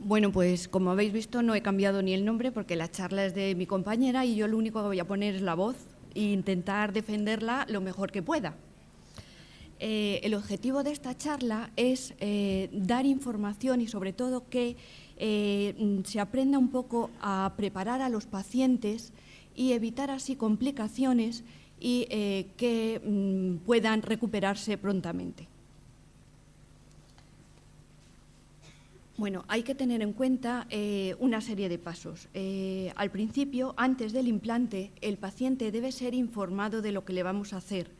Bueno, pues como habéis visto no he cambiado ni el nombre porque la charla es de mi compañera y yo lo único que voy a poner es la voz e intentar defenderla lo mejor que pueda. El objetivo de esta charla es dar información y sobre todo que se aprenda un poco a preparar a los pacientes y evitar así complicaciones y que puedan recuperarse prontamente. Bueno, hay que tener en cuenta una serie de pasos. Al principio, antes del implante, el paciente debe ser informado de lo que le vamos a hacer.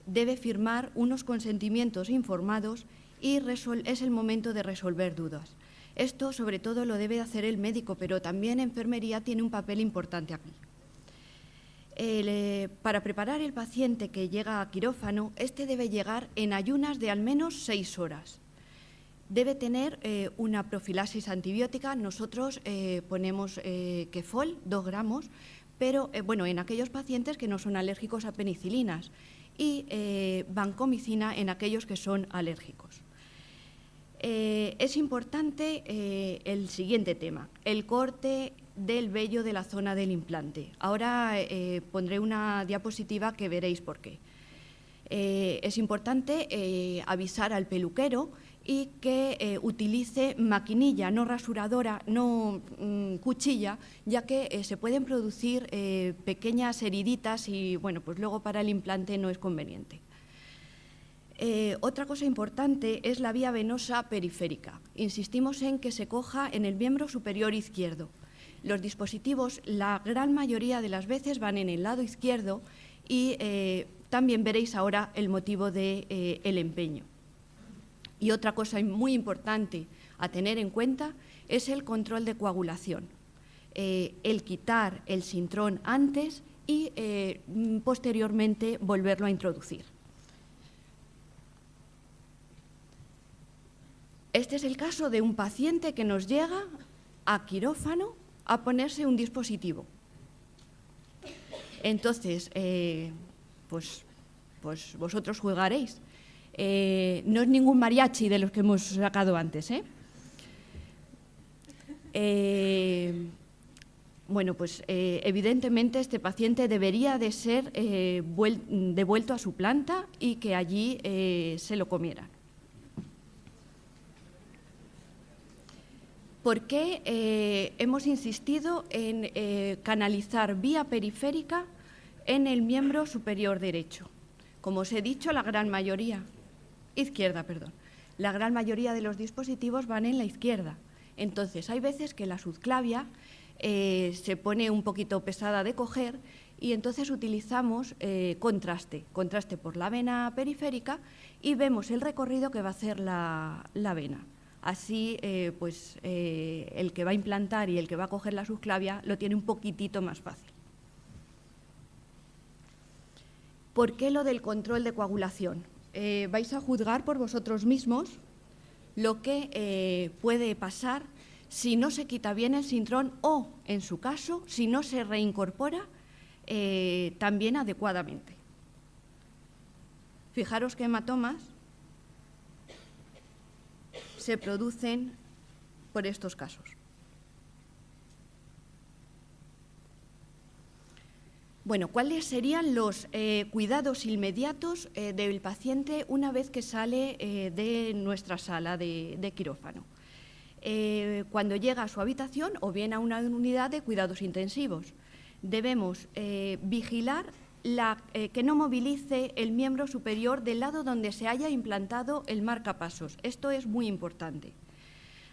Debe firmar unos consentimientos informados y es el momento de resolver dudas. Esto, sobre todo, lo debe hacer el médico, pero también enfermería tiene un papel importante aquí. Para preparar el paciente que llega a quirófano, este debe llegar en ayunas de al menos 6 horas. Debe tener una profilaxis antibiótica. Nosotros ponemos Quefol, 2 gramos, pero bueno, en aquellos pacientes que no son alérgicos a penicilinas y vancomicina en aquellos que son alérgicos. Es importante el siguiente tema, el corte del vello de la zona del implante. Ahora pondré una diapositiva que veréis por qué. Es importante avisar al peluquero y que utilice maquinilla, no rasuradora, no cuchilla, ya que se pueden producir pequeñas heriditas y bueno, pues luego para el implante no es conveniente. Otra cosa importante es la vía venosa periférica. Insistimos en que se coja en el miembro superior izquierdo. Los dispositivos, la gran mayoría de las veces, van en el lado izquierdo y también veréis ahora el motivo del empeño. Y otra cosa muy importante a tener en cuenta es el control de coagulación. El quitar el sintrón antes y posteriormente volverlo a introducir. Este es el caso de un paciente que nos llega a quirófano a ponerse un dispositivo. Entonces, pues vosotros juzgaréis. No es ningún mariachi de los que hemos sacado antes, Bueno, pues evidentemente este paciente debería de ser devuelto a su planta y que allí se lo comieran. ¿Por qué hemos insistido en canalizar vía periférica en el miembro superior derecho? Como os he dicho, la gran mayoría de los dispositivos van en la izquierda. Entonces, hay veces que la subclavia se pone un poquito pesada de coger y entonces utilizamos contraste por la vena periférica y vemos el recorrido que va a hacer la vena. Así, el que va a implantar y el que va a coger la subclavia lo tiene un poquitito más fácil. ¿Por qué lo del control de coagulación? Vais a juzgar por vosotros mismos lo que puede pasar si no se quita bien el sintrón o, en su caso, si no se reincorpora también adecuadamente. Fijaros que hematomas se producen por estos casos. Bueno, ¿cuáles serían los cuidados inmediatos del paciente una vez que sale de nuestra sala de quirófano? Cuando llega a su habitación o bien a una unidad de cuidados intensivos, debemos vigilar que no movilice el miembro superior del lado donde se haya implantado el marcapasos. Esto es muy importante.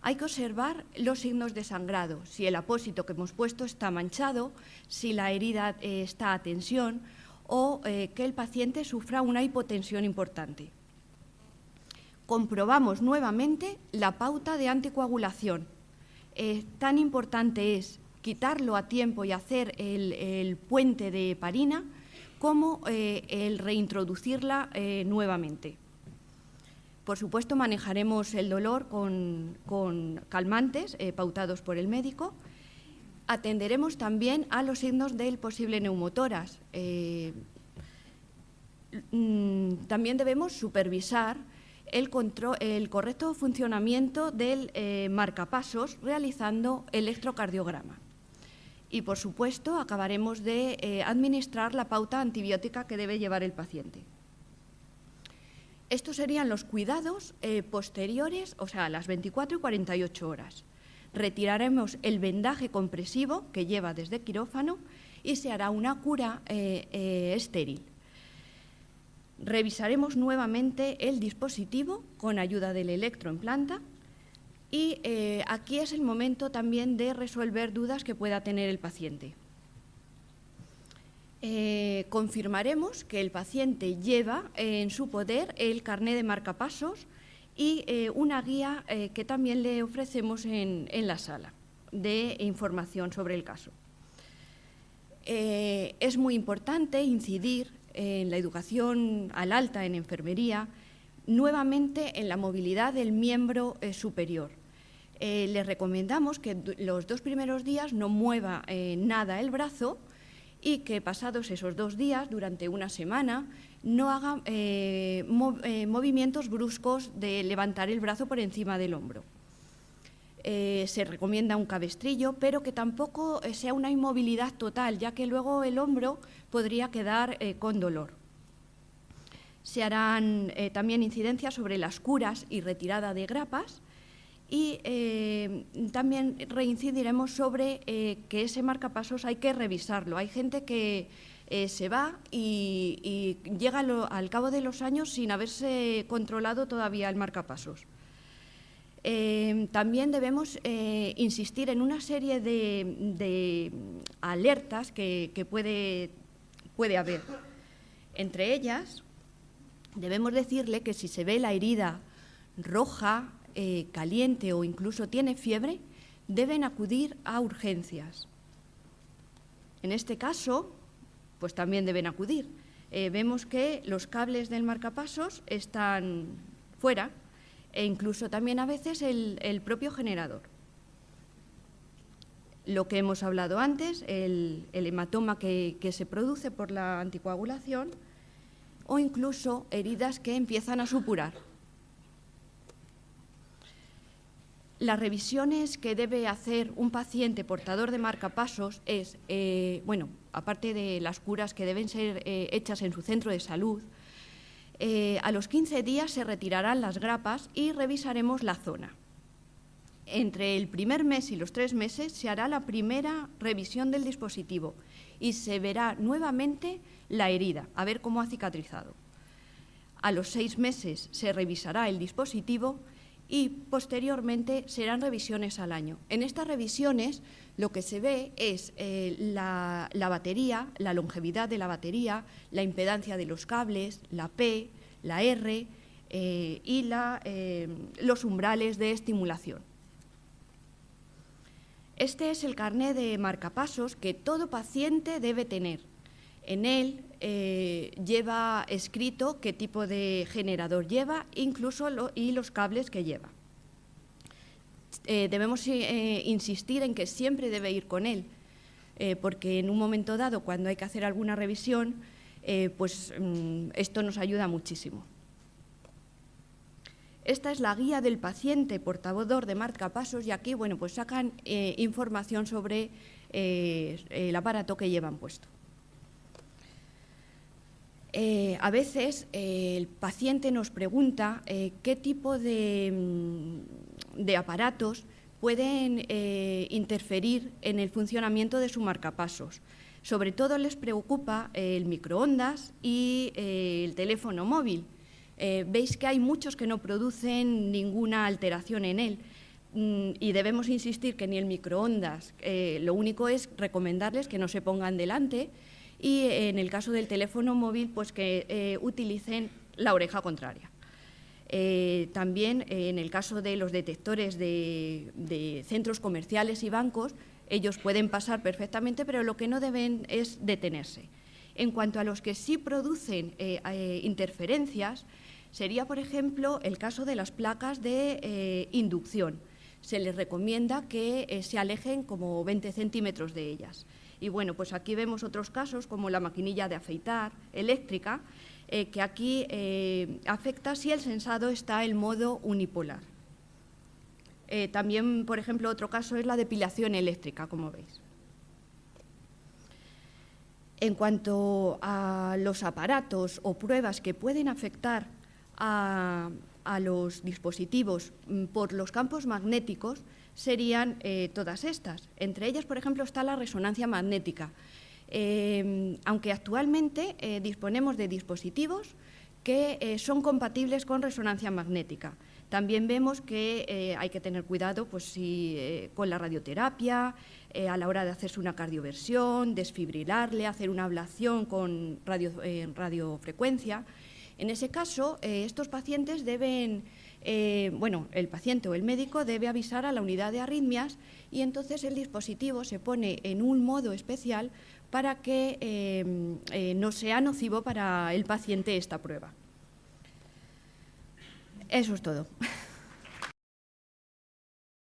Hay que observar los signos de sangrado, si el apósito que hemos puesto está manchado, si la herida está a tensión o que el paciente sufra una hipotensión importante. Comprobamos nuevamente la pauta de anticoagulación. Tan importante es quitarlo a tiempo y hacer el puente de heparina como el reintroducirla nuevamente. Por supuesto, manejaremos el dolor con calmantes pautados por el médico. Atenderemos también a los signos del posible neumotórax. También debemos supervisar el correcto funcionamiento del marcapasos realizando electrocardiograma. Y, por supuesto, acabaremos de administrar la pauta antibiótica que debe llevar el paciente. Estos serían los cuidados posteriores, o sea, a las 24 y 48 horas. Retiraremos el vendaje compresivo que lleva desde quirófano y se hará una cura estéril. Revisaremos nuevamente el dispositivo con ayuda del electroimplanta y aquí es el momento también de resolver dudas que pueda tener el paciente. Confirmaremos que el paciente lleva en su poder el carné de marcapasos y una guía que también le ofrecemos en la sala de información sobre el caso. Es muy importante incidir en la educación al alta en enfermería, nuevamente en la movilidad del miembro superior. Les recomendamos que los 2 primeros días no mueva nada el brazo y que pasados esos 2 días, durante una semana, no haga movimientos bruscos de levantar el brazo por encima del hombro. Se recomienda un cabestrillo, pero que tampoco sea una inmovilidad total, ya que luego el hombro podría quedar con dolor. Se harán también incidencias sobre las curas y retirada de grapas y también reincidiremos sobre que ese marcapasos hay que revisarlo. Hay gente que se va y llega al cabo de los años sin haberse controlado todavía el marcapasos. También debemos insistir en una serie de alertas que puede haber. Entre ellas, debemos decirle que si se ve la herida roja, caliente o incluso tiene fiebre, deben acudir a urgencias. En este caso, pues también deben acudir. Vemos que los cables del marcapasos están fuera, e incluso también a veces el propio generador. Lo que hemos hablado antes, el hematoma que se produce por la anticoagulación o incluso heridas que empiezan a supurar. Las revisiones que debe hacer un paciente portador de marcapasos es, aparte de las curas que deben ser hechas en su centro de salud, a los 15 días se retirarán las grapas y revisaremos la zona. Entre el primer mes y los 3 meses se hará la primera revisión del dispositivo y se verá nuevamente la herida, a ver cómo ha cicatrizado. A los 6 meses se revisará el dispositivo y posteriormente serán revisiones al año. En estas revisiones lo que se ve es la batería, la longevidad de la batería, la impedancia de los cables, la P, la R y los umbrales de estimulación. Este es el carné de marcapasos que todo paciente debe tener. En él lleva escrito qué tipo de generador lleva, incluso y los cables que lleva. Debemos insistir en que siempre debe ir con él, porque en un momento dado, cuando hay que hacer alguna revisión, esto nos ayuda muchísimo. Esta es la guía del paciente portador de marcapasos y aquí sacan información sobre el aparato que llevan puesto. A veces el paciente nos pregunta qué tipo de aparatos pueden interferir en el funcionamiento de su marcapasos. Sobre todo les preocupa el microondas y el teléfono móvil. Veis que hay muchos que no producen ninguna alteración en él y debemos insistir que ni el microondas, lo único es recomendarles que no se pongan delante y en el caso del teléfono móvil pues que utilicen la oreja contraria. También en el caso de los detectores de centros comerciales y bancos, ellos pueden pasar perfectamente, pero lo que no deben es detenerse. En cuanto a los que sí producen interferencias, sería, por ejemplo, el caso de las placas de inducción. Se les recomienda que se alejen como 20 centímetros de ellas. Y pues aquí vemos otros casos como la maquinilla de afeitar eléctrica, que aquí afecta si el sensado está en modo unipolar. También, por ejemplo, otro caso es la depilación eléctrica, como veis. En cuanto a los aparatos o pruebas que pueden afectar a los dispositivos por los campos magnéticos, serían todas estas. Entre ellas, por ejemplo, está la resonancia magnética. Aunque actualmente disponemos de dispositivos que son compatibles con resonancia magnética. También vemos que hay que tener cuidado pues, con la radioterapia, a la hora de hacerse una cardioversión, desfibrilarle, hacer una ablación con radiofrecuencia. En ese caso, estos pacientes deben, el paciente o el médico debe avisar a la unidad de arritmias y entonces el dispositivo se pone en un modo especial para que no sea nocivo para el paciente esta prueba. Eso es todo.